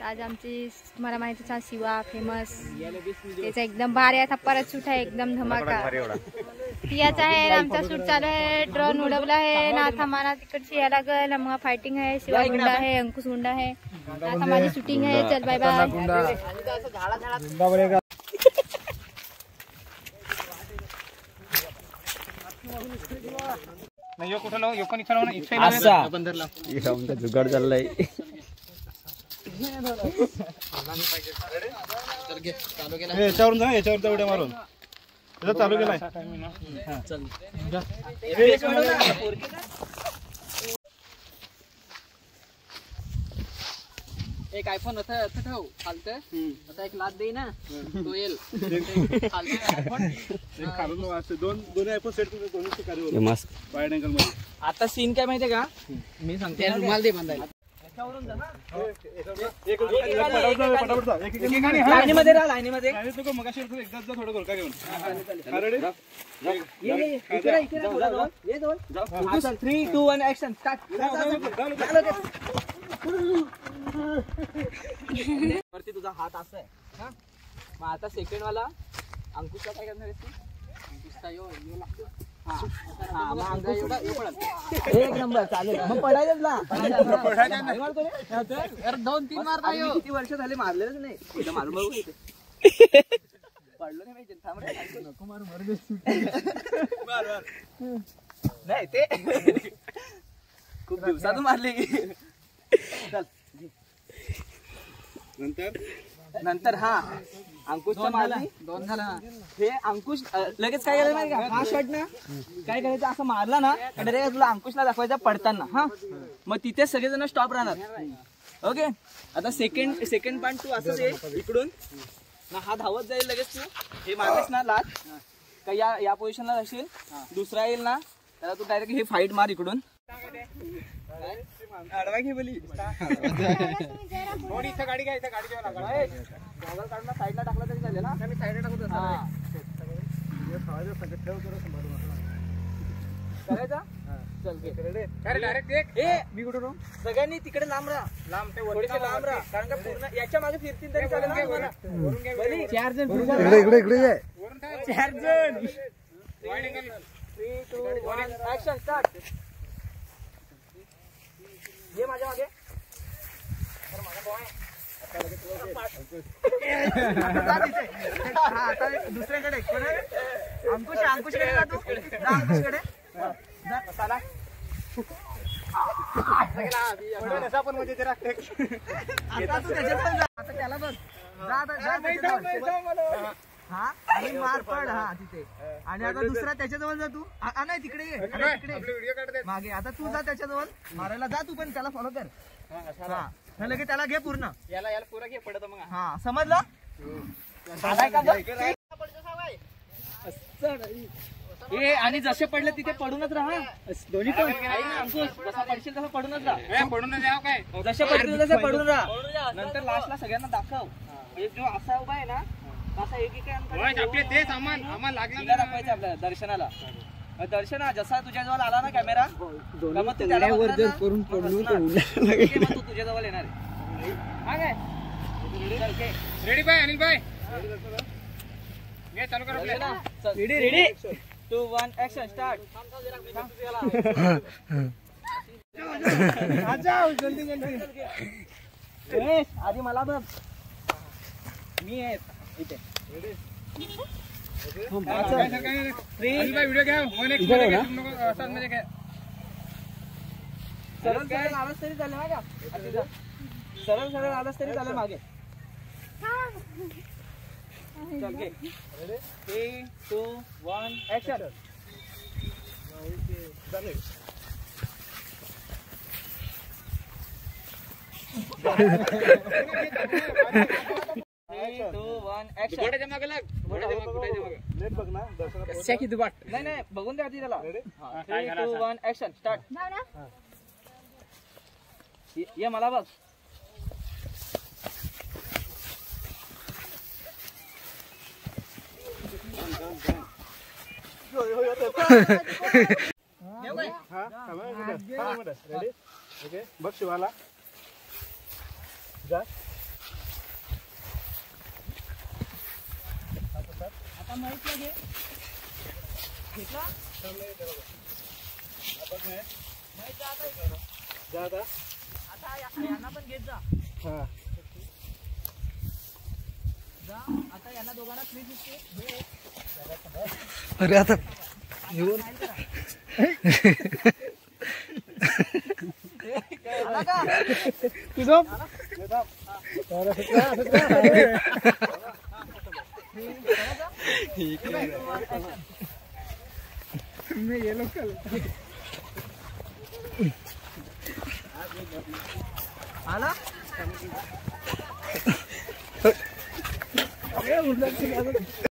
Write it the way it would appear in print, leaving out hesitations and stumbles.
आज आमची मला माहितीच आहे शिवा फेमस त्याचा एकदम भारी थप्पारात शूट आहे एकदम धमाका याचा आहे आमचा शूट चालू आहे ड्रोन उडवला आहे नाथा माना तिकडची यायला लागल मग फायटिंग आहे शिवा गुंडा आहे अंकुश गुंडा आहे नाथा माझी शूटिंग आहे चल बाय बाय नाही यो कुठं लाव यो पण इथं लाव ना इथे लाव बंदर लाव हे आमचा जुगाड चाललाय याच्यावरून जा याच्यावर तेवढे मारून त्याचा चालू केलाय हां चल एक आयफोन ठेव खालत आता एक लाद दे ना तो येईल दोन आयफोन सेट करून वाईड अँगल मध्ये आता सीन काय माहितीये का मी सांगते रुमाल दे बांधायला लाईनीमध्ये राहा लाईनीमध्ये मगाशी एकदाच जा थोडं गोरका घेऊन 3, 2, 1 ऍक्शन स्टार्ट वरती तुझा हात असा आहे हा मग आता सेकंड वाला अंकुशला काय करणार आहेस तू अंकुशचा यो लागतो एक नंबर चालेल मग पडायलाच ना अरे 2-3 मारता किती वर्ष झाले मारलेलंच नाही मारून बघू पडलो नाही माहिती थांब रे नको मारू नाही ते खूप दिवसातून मारले चल नंतर हा अंकुशचा मारला 2 झाला हे अंकुश लगेच काय केलं माहिती का हा शॉट ना काय करायचं असं मारला ना डायरेक्ट तुला अंकुशला दाखवायचा पडताना हा मग तिथे सगळेजण स्टॉप राहणार ओके आता सेकंड पार्ट तू असंच आहे इकडून ना हा धावत जाईल लगेच तू हे मारलेस ना लात का या पोझिशनला जाशील दुसरा येईल ना त्याला तू डायरेक्ट हे फाईट मार इकडून आडवा घे बोली थोडी इथं गाडी घ्या इथं गाडी घ्यावं लागेल गॉगल काढून साईडला टाकला तरी चालेल ना मी साईडला टाकतो करायचा चल डायरेक्ट एक मी कुठून सगळ्यांनी तिकडे लांब राहा लांब राहा कारण का पूर्ण याच्या मागे फिरतील तरी चालेल ना 4 जण इकडे 4 जण वाईड अँगल 3, 2, 1 ऍक्शन स्टार्ट ये माझ्या मागे दुसऱ्याकडे अंकुशकडे जा तू अंकुशकडे चला पण म्हणजे जरा आता तू त्याच्याजवळ जा आता त्याला बघ हा आणि मार पड हा तिथे आणि आता दुसरा त्याच्याजवळ जा तू नाही तिकडे ये तिकडे मागे आता तू जा त्याच्याजवळ मारायला जा तू पण त्याला फॉलो कर हा लगे त्याला घे पूर्ण याला पुरा घे पडत मग हा समजलं आणि जसे पडले तिथे पडूनच राहा दोन्ही पण जसा पडशील तसं पडूनच राहा पडून जाव काय जसे पडतील तसे पडून राहा नंतर लास्टला सगळ्यांना दाखव जो असा उभा आहे ना असा एक आपले ते सामान आम्हाला लागलं दाखवायचं आपल्याला दर्शनाला दर्शना जसा तुझ्याजवळ आला ना कॅमेरा मग तू तुझ्याजवळ येणार आहे रेडी बाय अनिल बाय चालू कर रेडी 2, 1 ऍक्शन स्टार्ट आधी मला बघ मी आहे इथे व्हिडिओ घ्या सरळ आलाच तरी चालेल ना का सरळ आलाच तरी चालेल मागे चल घे 3, 2, 1 ऍक्शन 3, 2, 1 ऍक्शन घोड्याच्या मागे लाग लेट बघ ना दर्शना किती वाट नाही बघून द्या आधी त्याला 3, 2, 1 ऍक्शन स्टार्ट ये मला बघ रेडी ओके बघ शिवाला जा महेशला घे. घेतला? महेश जा आता इकडं. आता यांना पण घेत जा. जा आता यांना दोघांना 360 घे. अरे आता येऊन आला का? तुझं ये लोकल आला